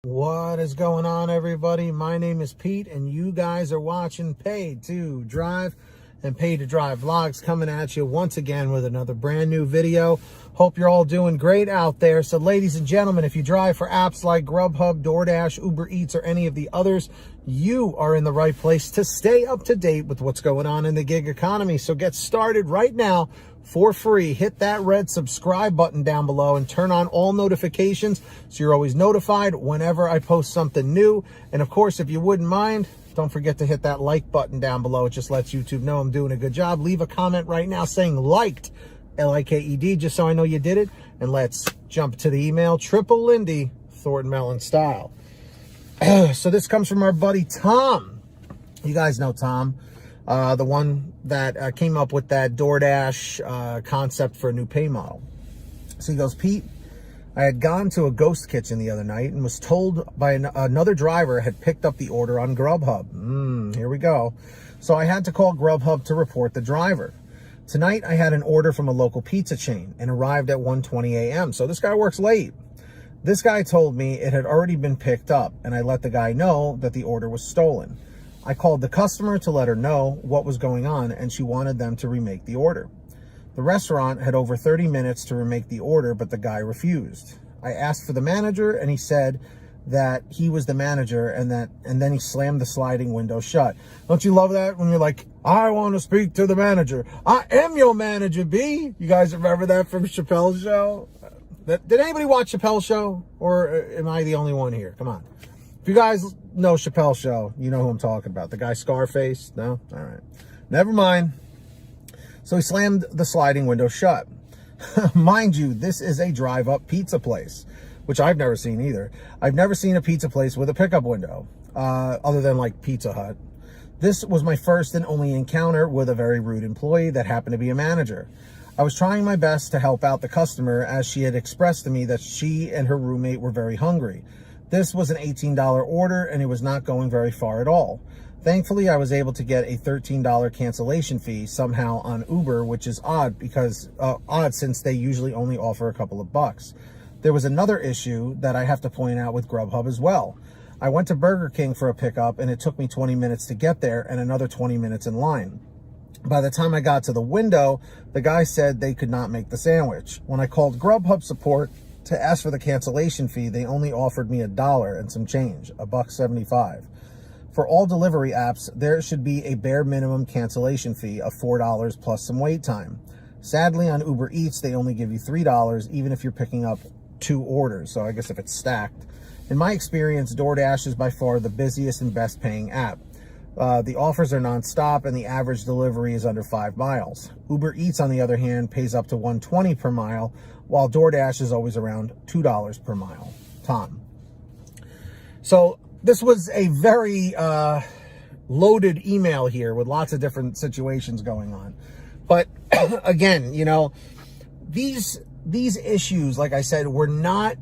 What is going on, everybody? My name is Pete, and you guys are watching Paid to Drive and Paid to Drive vlogs, coming at you once again with another brand new video. Hope you're all doing great out there. So ladies and gentlemen, if you drive for apps like GrubHub, DoorDash, Uber Eats, or any of the others, you are in the right place to stay up to date with what's going on in the gig economy. So get started right now for free. Hit that red subscribe button down below and turn on all notifications so you're always notified whenever I post something new. And of course, if you wouldn't mind, don't forget to hit that like button down below. It just lets YouTube know I'm doing a good job. Leave a comment right now saying liked, L-I-K-E-D, just so I know you did it. And let's jump to the email. Triple Lindy, Thornton Mellon style. So this comes from our buddy Tom. You guys know Tom, the one that came up with that DoorDash concept for a new pay model. So he goes, Pete, I had gone to a ghost kitchen the other night and was told by another driver had picked up the order on GrubHub. Here we go. So I had to call GrubHub to report the driver. Tonight I had an order from a local pizza chain and arrived at 1:20 a.m. So this guy works late. This guy told me it had already been picked up, and I let the guy know that the order was stolen. I called the customer to let her know what was going on, and she wanted them to remake the order. The restaurant had over 30 minutes to remake the order, but the guy refused. I asked for the manager, and he said that he was the manager, and then he slammed the sliding window shut. Don't you love that when you're like, I want to speak to the manager. I am your manager, B. You guys remember that from Chappelle's show? Did anybody watch Chappelle's show, or am I the only one here? Come on. If you guys know Chappelle's show, you know who I'm talking about. The guy Scarface? No? All right. Never mind. So he slammed the sliding window shut. Mind you, this is a drive-up pizza place, which I've never seen either. I've never seen a pizza place with a pickup window, other than like Pizza Hut. This was my first and only encounter with a very rude employee that happened to be a manager. I was trying my best to help out the customer, as she had expressed to me that she and her roommate were very hungry. This was an $18 order, and it was not going very far at all. Thankfully, I was able to get a $13 cancellation fee somehow on Uber, which is odd since they usually only offer a couple of bucks. There was another issue that I have to point out with GrubHub as well. I went to Burger King for a pickup, and it took me 20 minutes to get there and another 20 minutes in line. By the time I got to the window, the guy said they could not make the sandwich. When I called GrubHub support to ask for the cancellation fee, they only offered me $1 and some change, $1.75. For all delivery apps, there should be a bare minimum cancellation fee of $4 plus some wait time. Sadly, on Uber Eats, they only give you $3, even if you're picking up 2 orders. So I guess if it's stacked. In my experience, DoorDash is by far the busiest and best paying app. The offers are nonstop, and the average delivery is under 5 miles. Uber Eats, on the other hand, pays up to $1.20 per mile, while DoorDash is always around $2 per mile. Tom. So this was a very loaded email here with lots of different situations going on. But again, you know, these issues, like I said, were not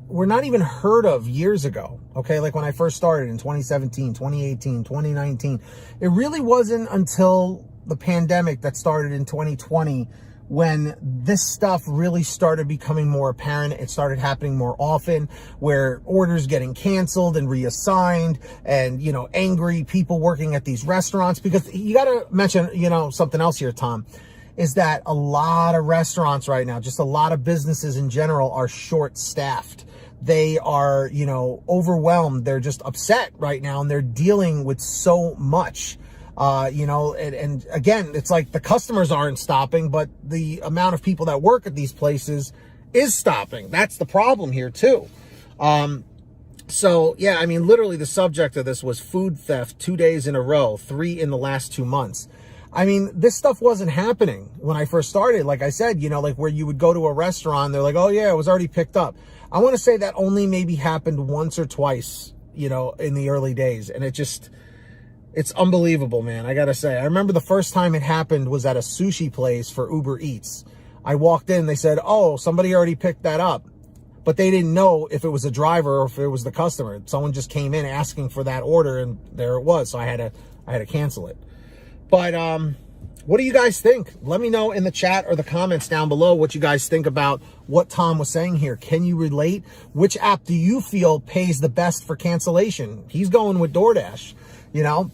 even heard of years ago. Okay, like when I first started in 2017, 2018, 2019, it really wasn't until the pandemic that started in 2020 when this stuff really started becoming more apparent. It started happening more often, where orders getting canceled and reassigned, and, you know, angry people working at these restaurants. Because you got to mention, you know, something else here, Tom, is that a lot of restaurants right now, just a lot of businesses in general, are short-staffed. They are, you know, overwhelmed. They're just upset right now, and they're dealing with so much. You know, and again, it's like the customers aren't stopping, but the amount of people that work at these places is stopping. That's the problem here too. So yeah, I mean, literally the subject of this was food theft 2 days in a row, 3 in the last 2 months. I mean, this stuff wasn't happening when I first started. Like I said, you know, like where you would go to a restaurant, they're like, oh yeah, it was already picked up. I want to say that only maybe happened once or twice, you know, in the early days. And it's unbelievable, man. I got to say, I remember the first time it happened was at a sushi place for Uber Eats. I walked in, they said, oh, somebody already picked that up. But they didn't know if it was a driver or if it was the customer. Someone just came in asking for that order, and there it was. So I had to cancel it. But what do you guys think? Let me know in the chat or the comments down below what you guys think about what Tom was saying here. Can you relate? Which app do you feel pays the best for cancellation? He's going with DoorDash, you know.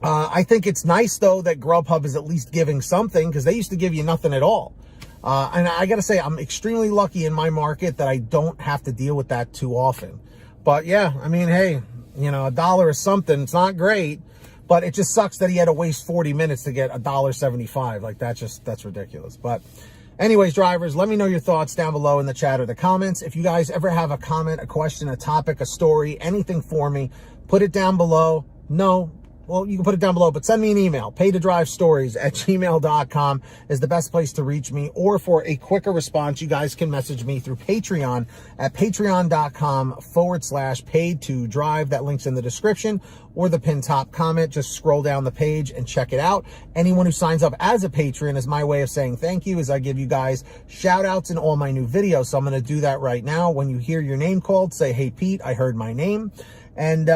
I think it's nice, though, that GrubHub is at least giving something, because they used to give you nothing at all. And I got to say, I'm extremely lucky in my market that I don't have to deal with that too often. But yeah, I mean, hey, you know, $1 is something. It's not great, but it just sucks that he had to waste 40 minutes to get $1.75. Like, that's ridiculous. But anyways, drivers, let me know your thoughts down below in the chat or the comments. If you guys ever have a comment, a question, a topic, a story, anything for me, put it down below. Well, you can put it down below, but send me an email. paytodrivestories@gmail.com is the best place to reach me. Or for a quicker response, you guys can message me through Patreon at patreon.com/paid2drive. That link's in the description or the pinned top comment. Just scroll down the page and check it out. Anyone who signs up as a patron, is my way of saying thank you, as I give you guys shout outs in all my new videos. So I'm going to do that right now. When you hear your name called, say, "Hey, Pete, I heard my name." And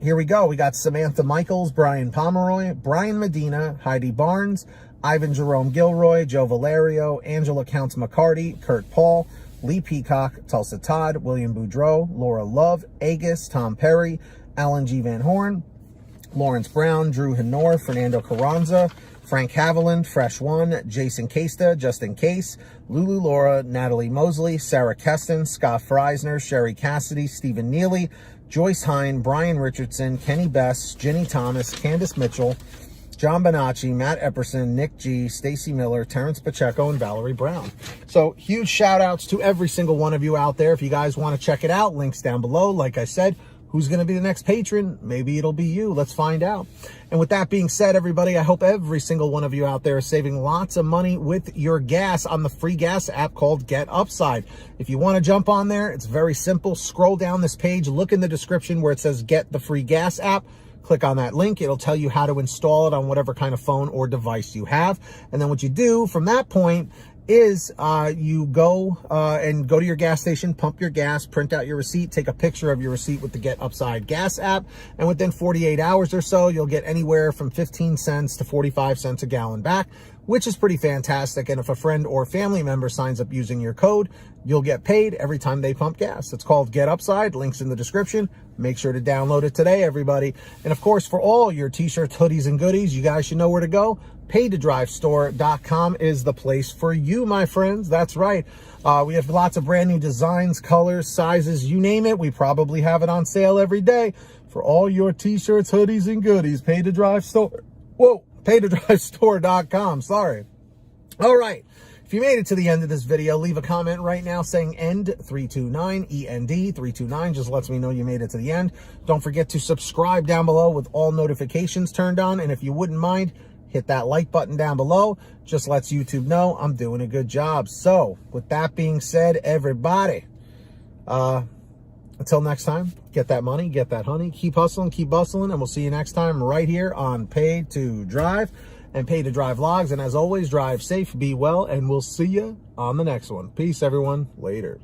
here we go. We got Samantha Michaels, Brian Pomeroy, Brian Medina, Heidi Barnes, Ivan Jerome Gilroy, Joe Valerio, Angela Counts McCarty, Kurt Paul, Lee Peacock, Tulsa Todd, William Boudreau, Laura Love, Agus, Tom Perry, Alan G. Van Horn, Lawrence Brown, Drew Hanor, Fernando Carranza, Frank Haviland, Fresh One, Jason Casta, Justin Case, Lulu Laura, Natalie Mosley, Sarah Keston, Scott Freisner, Sherry Cassidy, Stephen Neely, Joyce Hine, Brian Richardson, Kenny Bess, Jenny Thomas, Candace Mitchell, John Bonacci, Matt Epperson, Nick G, Stacy Miller, Terrence Pacheco, and Valerie Brown. So huge shout outs to every single one of you out there. If you guys want to check it out, links down below. Like I said, who's going to be the next patron? Maybe it'll be you. Let's find out. And with that being said, everybody, I hope every single one of you out there is saving lots of money with your gas on the free gas app called Get Upside. If you want to jump on there, it's very simple. Scroll down this page, look in the description where it says Get the Free Gas app. Click on that link. It'll tell you how to install it on whatever kind of phone or device you have. And then what you do from that point is you go to your gas station, pump your gas, print out your receipt, take a picture of your receipt with the Get Upside gas app, and within 48 hours or so, you'll get anywhere from 15 cents to 45 cents a gallon back, which is pretty fantastic. And if a friend or family member signs up using your code, you'll get paid every time they pump gas. It's called Get Upside. Links in the description. Make sure to download it today, everybody. And of course, for all your t-shirts, hoodies, and goodies, you guys should know where to go. paytodrivestore.com is the place for you, my friends. That's right. We have lots of brand new designs, colors, sizes, you name it. We probably have it on sale every day for all your t-shirts, hoodies, and goodies. paytodrivestore.com. Sorry. All right. If you made it to the end of this video, leave a comment right now saying END329, END329. Just lets me know you made it to the end. Don't forget to subscribe down below with all notifications turned on. And if you wouldn't mind, hit that like button down below. Just lets YouTube know I'm doing a good job. So with that being said, everybody, until next time, get that money, get that honey, keep hustling, keep bustling, and we'll see you next time right here on Pay to Drive and Pay to Drive Vlogs. And as always, drive safe, be well, and we'll see you on the next one. Peace, everyone. Later.